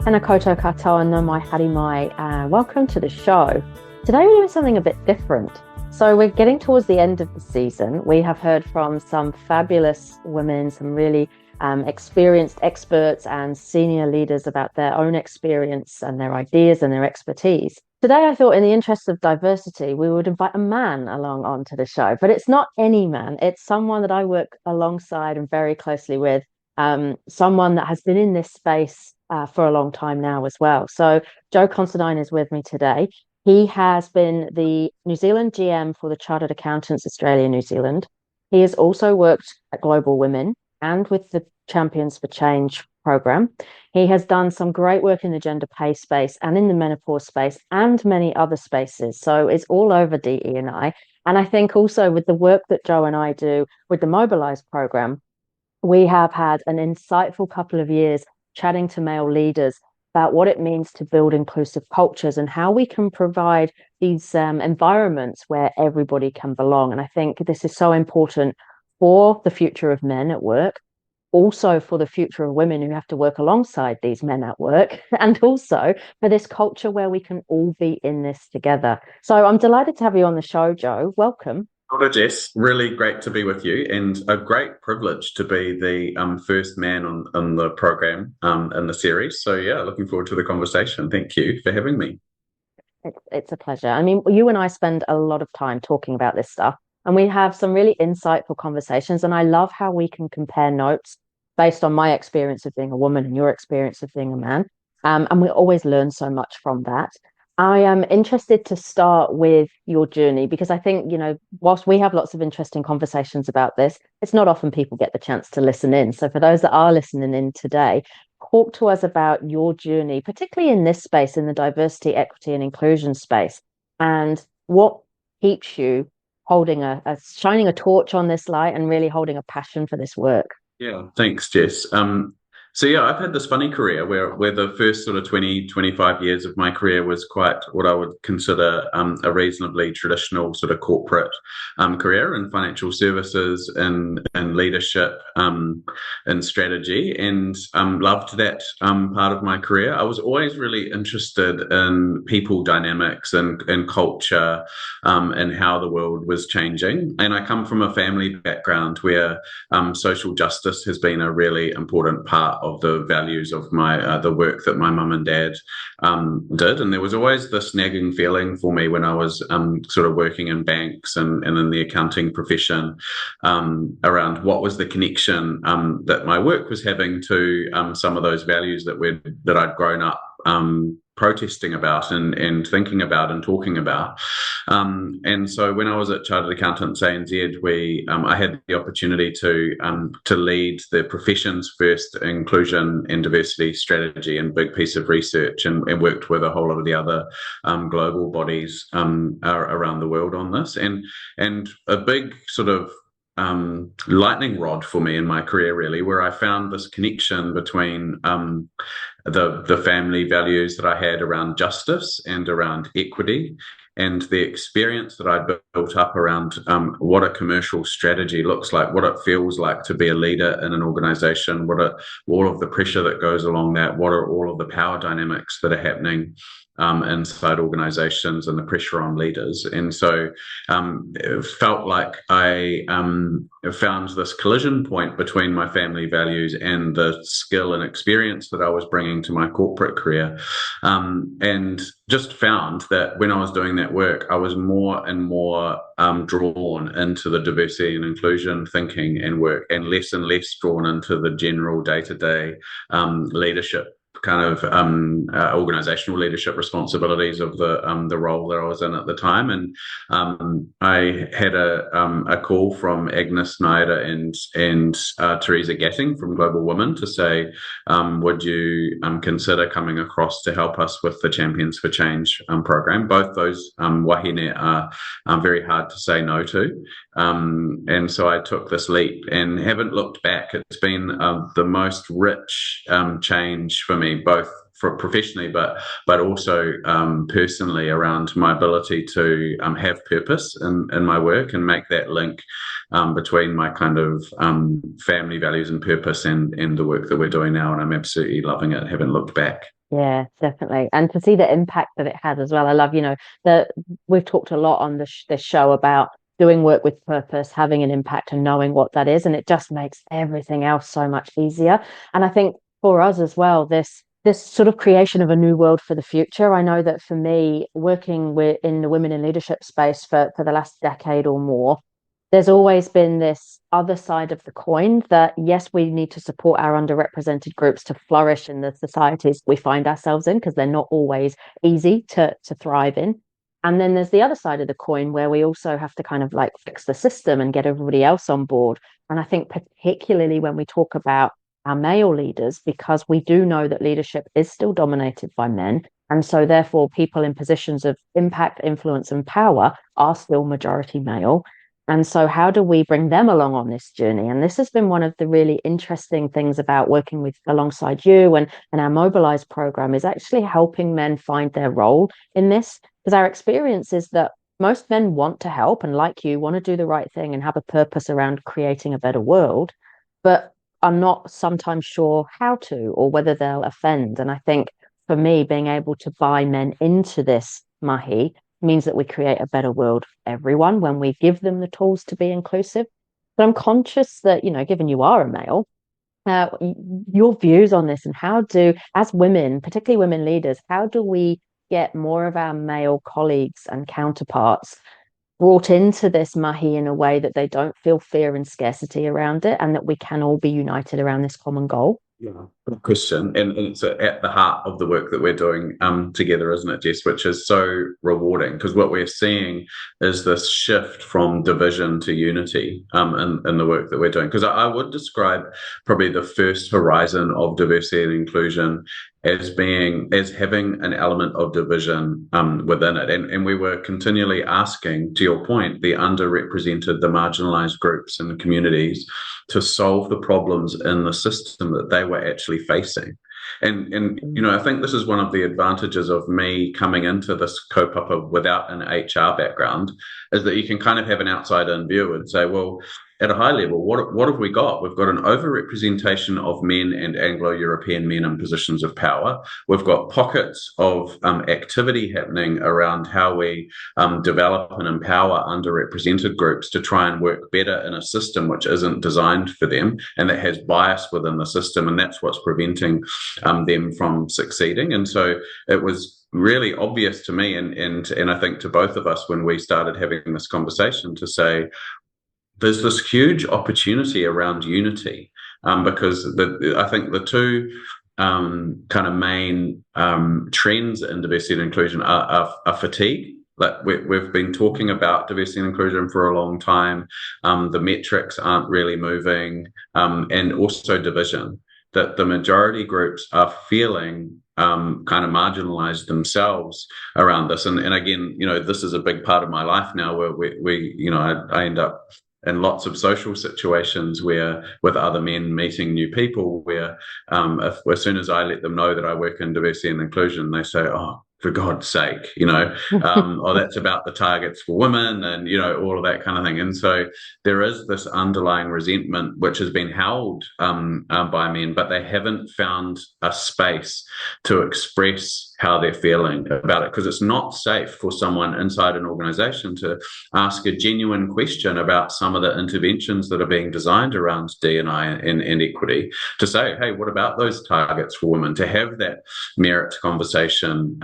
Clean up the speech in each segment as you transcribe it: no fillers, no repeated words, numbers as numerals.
Tēnā koutou katoa no mai haere mai. Welcome to the show. Today we're doing something a bit different. So we're getting towards the end of the season. We have heard from some fabulous women, some really experienced experts and senior leaders about their own experience and their ideas and their expertise. Today I thought, in the interest of diversity, we would invite a man along onto the show, but it's not any man. It's someone that I work alongside and very closely with, someone that has been in this space for a long time now as well. So Joe Consedine is with me today. He has been the New Zealand GM for the Chartered Accountants Australia New Zealand. He has also worked at Global Women and with the Champions for Change program. He has done some great work in the gender pay space and in the menopause space and many other spaces. So it's all over DE&I. And I think also with the work that Joe and I do with the Mobilise program, we have had an insightful couple of years chatting to male leaders about what it means to build inclusive cultures and how we can provide these environments where everybody can belong. And I think this is so important for the future of men at work, also for the future of women who have to work alongside these men at work, and also for this culture where we can all be in this together. So I'm delighted to have you on the show, Joe. Welcome. Hello, Jess. Really great to be with you, and a great privilege to be the first man on the program in the series. So, yeah, looking forward to the conversation. Thank you for having me. It's a pleasure. I mean, you and I spend a lot of time talking about this stuff, and we have some really insightful conversations. And I love how we can compare notes based on my experience of being a woman and your experience of being a man. And we always learn so much from that. I am interested to start with your journey because I think, whilst we have lots of interesting conversations about this, it's not often people get the chance to listen in. So for those that are listening in today, talk to us about your journey, particularly in this space, in the diversity, equity, and inclusion space, and what keeps you holding shining a torch on this light and really holding a passion for this work. Yeah, thanks, Jess. So yeah, I've had this funny career where the first sort of 20, 25 years of my career was quite what I would consider a reasonably traditional sort of corporate career in financial services and leadership and strategy, and loved that part of my career. I was always really interested in people dynamics and culture and how the world was changing. And I come from a family background where social justice has been a really important part of the values of my the work that my mum and dad did. And there was always this nagging feeling for me when I was sort of working in banks and in the accounting profession around what was the connection that my work was having to some of those values that I'd grown up protesting about and thinking about and talking about. And so when I was at Chartered Accountants ANZ, I had the opportunity to lead the profession's first inclusion and diversity strategy and big piece of research, and worked with a whole lot of the other global bodies around the world on this. And a big sort of lightning rod for me in my career, really, where I found this connection between the family values that I had around justice and around equity, and the experience that I built up around what a commercial strategy looks like, what it feels like to be a leader in an organization, all of the pressure that goes along that, what are all of the power dynamics that are happening inside organizations and the pressure on leaders. And so it felt like I found this collision point between my family values and the skill and experience that I was bringing to my corporate career. And just found that when I was doing that work, I was more and more drawn into the diversity and inclusion thinking and work, and less drawn into the general day-to-day leadership kind of organizational leadership responsibilities of the role that I was in at the time. And I had a call from Agnes Snyder and Teresa Gatting from Global Women to say, would you consider coming across to help us with the Champions for Change program? Both those wahine are very hard to say no to. And so I took this leap and haven't looked back. It's been the most rich change for me, both for professionally, but also personally, around my ability to have purpose in my work and make that link between my kind of family values and purpose and the work that we're doing now. And I'm absolutely loving it. Haven't looked back. Yeah, definitely. And to see the impact that it has as well. I love, that we've talked a lot on this show about doing work with purpose, having an impact and knowing what that is. And it just makes everything else so much easier. And I think for us as well, this sort of creation of a new world for the future. I know that for me, working in the women in leadership space for the last decade or more, there's always been this other side of the coin that yes, we need to support our underrepresented groups to flourish in the societies we find ourselves in because they're not always easy to thrive in. And then there's the other side of the coin where we also have to kind of like fix the system and get everybody else on board. And I think particularly when we talk about our male leaders, because we do know that leadership is still dominated by men. And so therefore people in positions of impact, influence, and power are still majority male. And so, how do we bring them along on this journey? And this has been one of the really interesting things about working with alongside you and our Mobilize program is actually helping men find their role in this. Because our experience is that most men want to help and, like you, want to do the right thing and have a purpose around creating a better world, but are not sometimes sure how to or whether they'll offend. And I think for me, being able to buy men into this mahi means that we create a better world for everyone when we give them the tools to be inclusive. But I'm conscious that, given you are a male, uh, your views on this and as women, particularly women leaders, how do we get more of our male colleagues and counterparts brought into this mahi in a way that they don't feel fear and scarcity around it and that we can all be united around this common goal? Yeah, good question, and it's at the heart of the work that we're doing together, isn't it, Jess? Which is so rewarding because what we're seeing is this shift from division to unity in the work that we're doing. Because I would describe probably the first horizon of diversity and inclusion as having an element of division within it, and we were continually asking, to your point, the underrepresented, the marginalized groups and communities to solve the problems in the system that they were actually facing. And I think this is one of the advantages of me coming into this kaupapa without an HR background, is that you can kind of have an outside-in view and say, well, at a high level, what have we got? We've got an overrepresentation of men and Anglo-European men in positions of power. We've got pockets of activity happening around how we develop and empower underrepresented groups to try and work better in a system which isn't designed for them and that has bias within the system, and that's what's preventing them from succeeding. And so it was really obvious to me and I think to both of us when we started having this conversation to say, there's this huge opportunity around unity because I think the two kind of main trends in diversity and inclusion are fatigue. Like we've been talking about diversity and inclusion for a long time. The metrics aren't really moving, and also division. That the majority groups are feeling kind of marginalized themselves around this. And again, this is a big part of my life now where I end up in lots of social situations where with other men meeting new people where as soon as I let them know that I work in diversity and inclusion, they say, oh, for God's sake, oh, that's about the targets for women and, all of that kind of thing. And so there is this underlying resentment which has been held by men, but they haven't found a space to express how they're feeling about it because it's not safe for someone inside an organization to ask a genuine question about some of the interventions that are being designed around D&I and equity, to say, hey, what about those targets for women, to have that merit conversation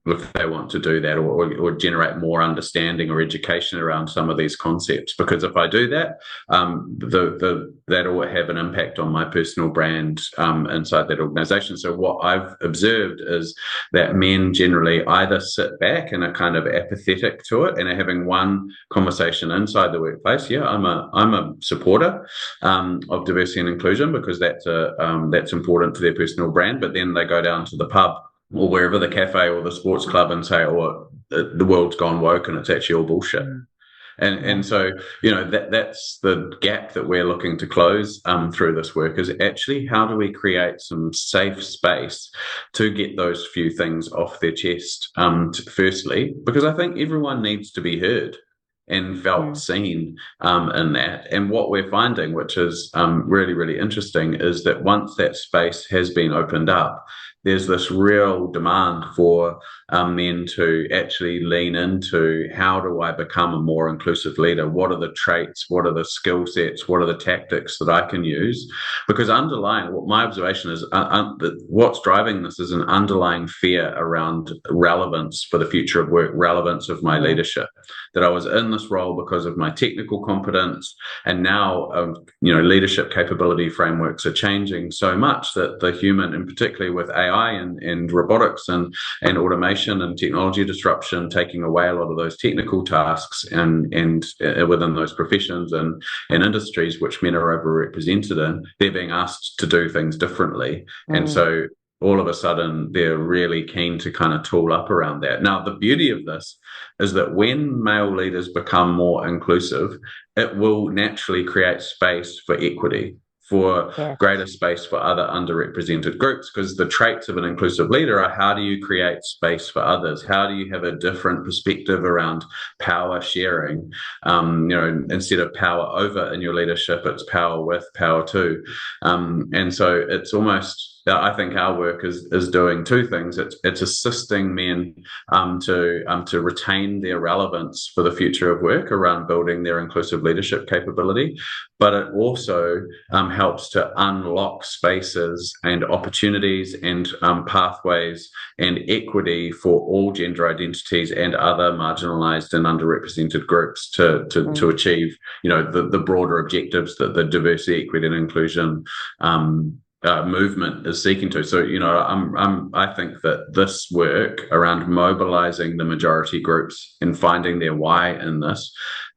if they want to do that or generate more understanding or education around some of these concepts. Because if I do that, that will have an impact on my personal brand inside that organization. So what I've observed is that men generally either sit back and are kind of apathetic to it and are having one conversation inside the workplace. Yeah, I'm a supporter of diversity and inclusion because that's important to their personal brand. But then they go down to the pub or wherever, the cafe or the sports club, and say, oh, the world's gone woke and it's actually all bullshit. And so, that's the gap that we're looking to close through this work, is actually how do we create some safe space to get those few things off their chest, firstly, because I think everyone needs to be heard and felt seen in that. And what we're finding, which is really, really interesting, is that once that space has been opened up, there's this real demand for men to actually lean into how do I become a more inclusive leader? What are the traits? What are the skill sets? What are the tactics that I can use? Because underlying, what my observation is, what's driving this is an underlying fear around relevance for the future of work, relevance of my leadership. That I was in this role because of my technical competence, and now leadership capability frameworks are changing so much that the human, and particularly with AI and robotics and automation and technology disruption, taking away a lot of those technical tasks and within those professions and industries which men are overrepresented in, they're being asked to do things differently. And so all of a sudden they're really keen to kind of tool up around that. Now, the beauty of this is that when male leaders become more inclusive, it will naturally create space for equity, for greater space for other underrepresented groups, because the traits of an inclusive leader are how do you create space for others? How do you have a different perspective around power sharing? Instead of power over in your leadership, it's power with, power to. And so it's almost, I think our work is doing two things. It's assisting men to retain their relevance for the future of work around building their inclusive leadership capability, but it also helps to unlock spaces and opportunities and pathways and equity for all gender identities and other marginalized and underrepresented groups to achieve, the broader objectives that the diversity, equity, and inclusion movement is seeking to. So, I think that this work around mobilizing the majority groups and finding their why in this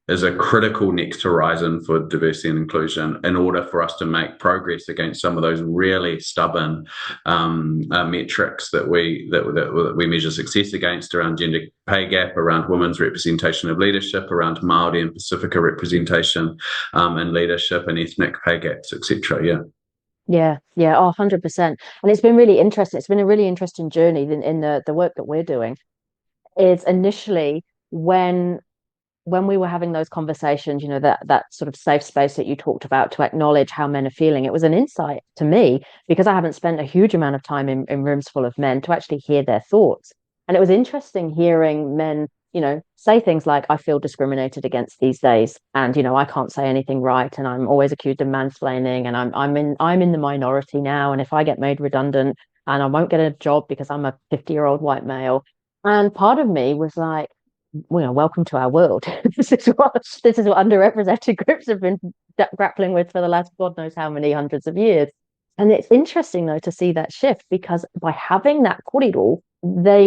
is a critical next horizon for diversity and inclusion in order for us to make progress against some of those really stubborn metrics that we measure success against around gender pay gap, around women's representation of leadership, around Māori and Pacifica representation in leadership, and ethnic pay gaps, etc. Yeah, 100%. And it's been really interesting. It's been a really interesting journey in the work that we're doing. Is initially when we were having those conversations, that sort of safe space that you talked about to acknowledge how men are feeling, it was an insight to me because I haven't spent a huge amount of time in rooms full of men to actually hear their thoughts. And it was interesting hearing men, say things like, I feel discriminated against these days, and I can't say anything right, and I'm always accused of mansplaining, and I'm in the minority now, and if I get made redundant and I won't get a job because I'm a 50-year-old white male. And part of me was like, welcome to our world. This is what underrepresented groups have been grappling with for the last God knows how many hundreds of years. And it's interesting though to see that shift, because by having that kōrero,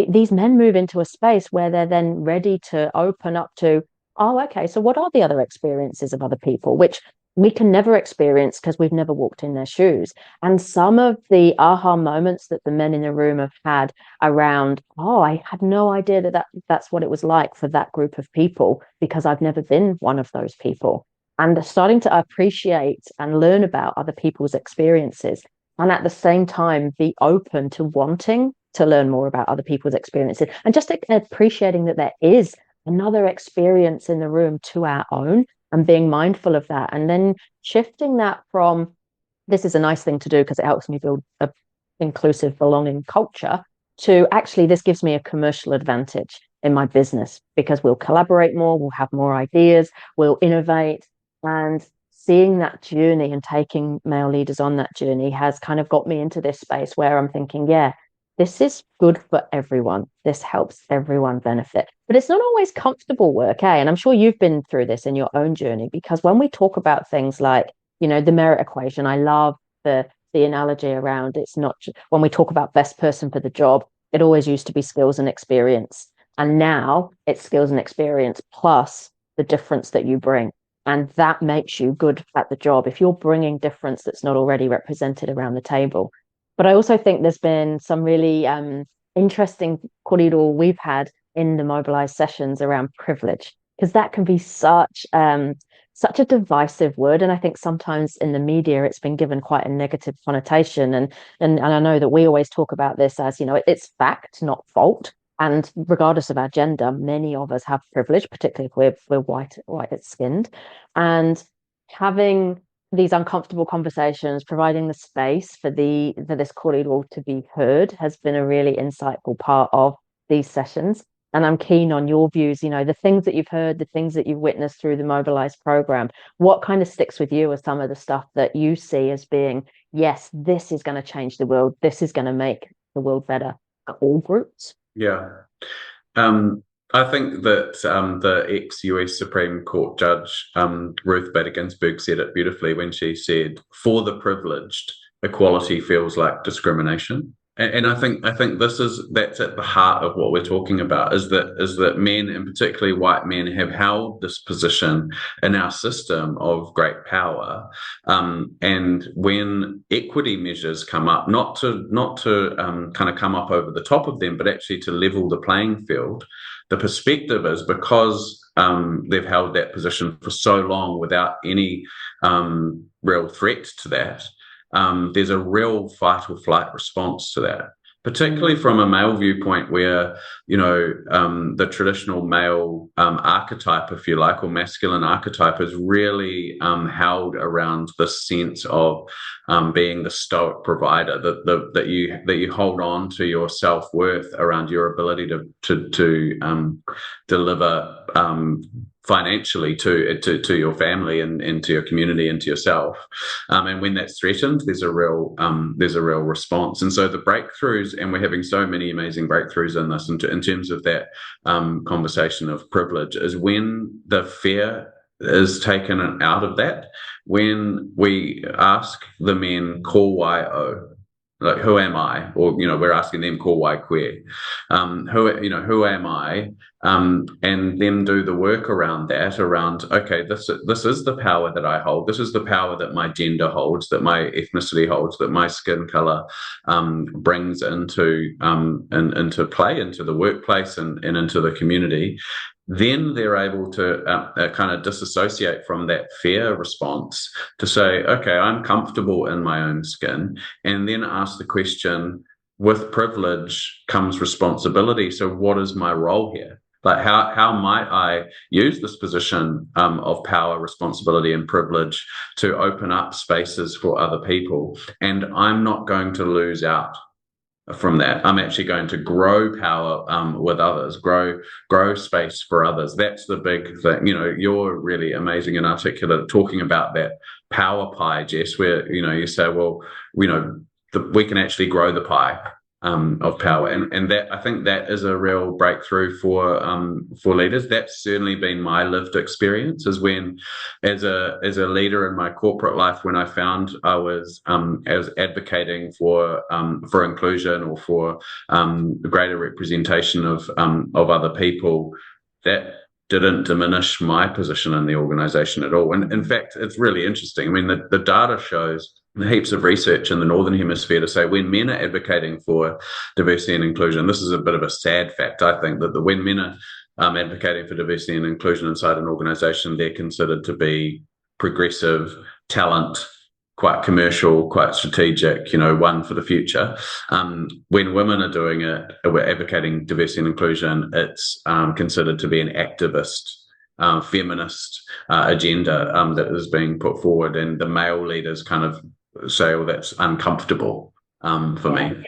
these men move into a space where they're then ready to open up to, oh, okay, so what are the other experiences of other people, which we can never experience because we've never walked in their shoes. And some of the aha moments that the men in the room have had around, oh, I had no idea that's what it was like for that group of people because I've never been one of those people. And starting to appreciate and learn about other people's experiences, and at the same time be open to wanting to learn more about other people's experiences, and just appreciating that there is another experience in the room to our own, and being mindful of that, and then shifting that from, this is a nice thing to do because it helps me build a inclusive belonging culture, to actually this gives me a commercial advantage in my business because we'll collaborate more, we'll have more ideas, we'll innovate. And seeing that journey and taking male leaders on that journey has kind of got me into this space where I'm thinking, yeah, this is good for everyone. This helps everyone benefit. But it's not always comfortable work, eh? And I'm sure you've been through this in your own journey, because when we talk about things like, the merit equation, I love the analogy around, it's not, when we talk about best person for the job, it always used to be skills and experience. And now it's skills and experience plus the difference that you bring. And that makes you good at the job if you're bringing difference that's not already represented around the table. But I also think there's been some really interesting kōrero we've had in the mobilized sessions around privilege, because that can be such a divisive word. And I think sometimes in the media it's been given quite a negative connotation. And I know that we always talk about this as, it's fact, not fault. And regardless of our gender, many of us have privilege, particularly if we're white skinned. And having these uncomfortable conversations, providing the space for this corridor to be heard has been a really insightful part of these sessions. And I'm keen on your views, the things that you've heard, the things that you've witnessed through the Mobilize program. What kind of sticks with you as some of the stuff that you see as being, yes, this is going to change the world. This is going to make the world better for all groups? Yeah. Um, I think that the ex-US Supreme Court Judge Ruth Bader Ginsburg said it beautifully when she said, "For the privileged, equality feels like discrimination." And I think that's at the heart of what we're talking about is that men, and particularly white men, have held this position in our system of great power. And when equity measures come up, not to kind of come up over the top of them, but actually to level the playing field, the perspective is because they've held that position for so long without any real threat to that. There's a real fight or flight response to that, particularly from a male viewpoint where, the traditional male archetype, if you like, or masculine archetype is really held around the sense of being the stoic provider, that you hold on to your self-worth around your ability to deliver financially to your family and to your community and to yourself, and when that's threatened, there's a real response. And so the breakthroughs, and we're having so many amazing breakthroughs in this, in terms of that conversation of privilege, is when the fear is taken out of that, when we ask the men "ko-wai-o," like, who am I? Or, we're asking them "ko-wai-queer," who am I? And then do the work around that, around, okay, this is the power that I hold. This is the power that my gender holds, that my ethnicity holds, that my skin color brings into play, into the workplace and into the community. Then they're able to kind of disassociate from that fear response to say, okay, I'm comfortable in my own skin, and then ask the question, with privilege comes responsibility. So what is my role here? Like, how might I use this position of power, responsibility, and privilege to open up spaces for other people? And I'm not going to lose out from that. I'm actually going to grow power with others, grow space for others. That's the big thing. You're really amazing and articulate talking about that power pie, Jess, where you say, well, we can actually grow the pie of power, and that, I think, that is a real breakthrough for leaders. That's certainly been my lived experience, is when, as a leader in my corporate life, when I found I was advocating for inclusion, or for greater representation of other people, that didn't diminish my position in the organization at all. And in fact, it's really interesting. I mean, the data shows heaps of research in the Northern Hemisphere to say when men are advocating for diversity and inclusion, this is a bit of a sad fact, I think, that when men are advocating for diversity and inclusion inside an organization, they're considered to be progressive, talent, quite commercial, quite strategic, one for the future. When women are doing it, we're advocating diversity and inclusion, it's considered to be an activist, feminist agenda that is being put forward. And the male leaders kind of say, well, that's uncomfortable for me.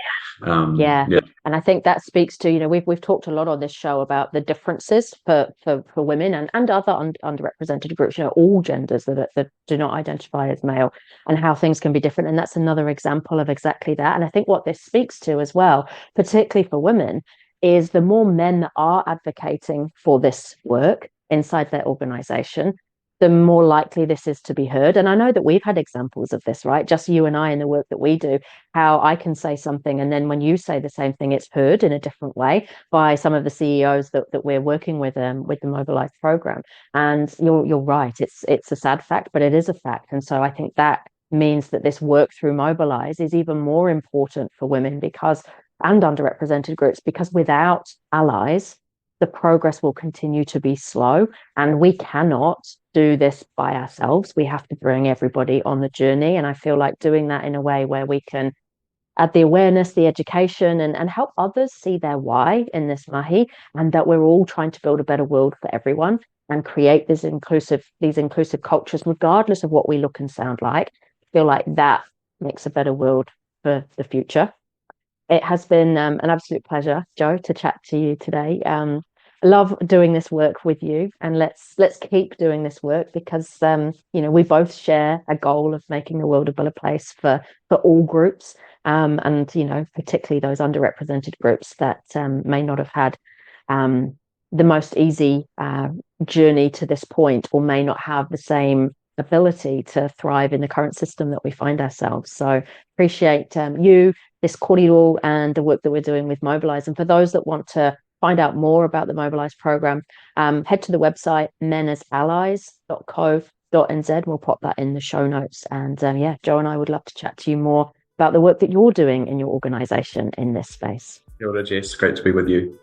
Yeah. And I think that speaks to, we've talked a lot on this show about the differences for women and other underrepresented groups, all genders that do not identify as male, and how things can be different. And that's another example of exactly that. And I think what this speaks to as well, particularly for women, is the more men that are advocating for this work inside their organization, the more likely this is to be heard. And I know that we've had examples of this, right? Just you and I in the work that we do, how I can say something, and then when you say the same thing, it's heard in a different way by some of the CEOs that we're working with the Mobilize program. And you're right, it's a sad fact, but it is a fact. And so I think that means that this work through Mobilize is even more important for women and underrepresented groups, because without allies, the progress will continue to be slow, and we cannot do this by ourselves. We have to bring everybody on the journey. And I feel like doing that in a way where we can add the awareness, the education, and help others see their why in this mahi, and that we're all trying to build a better world for everyone. and create these inclusive cultures, regardless of what we look and sound like. I feel like that makes a better world for the future. It has been an absolute pleasure, Joe, to chat to you today. I love doing this work with you, and let's keep doing this work because we both share a goal of making the world a better place for all groups, and particularly those underrepresented groups that may not have had the most easy journey to this point, or may not have the same ability to thrive in the current system that we find ourselves. So appreciate you, this cordial, and the work that we're doing with Mobilise. And for those that want to find out more about the Mobilise program, head to the website menasallies.co.nz. We'll pop that in the show notes. And Joe and I would love to chat to you more about the work that you're doing in your organisation in this space. Kia ora, Jess. Great to be with you.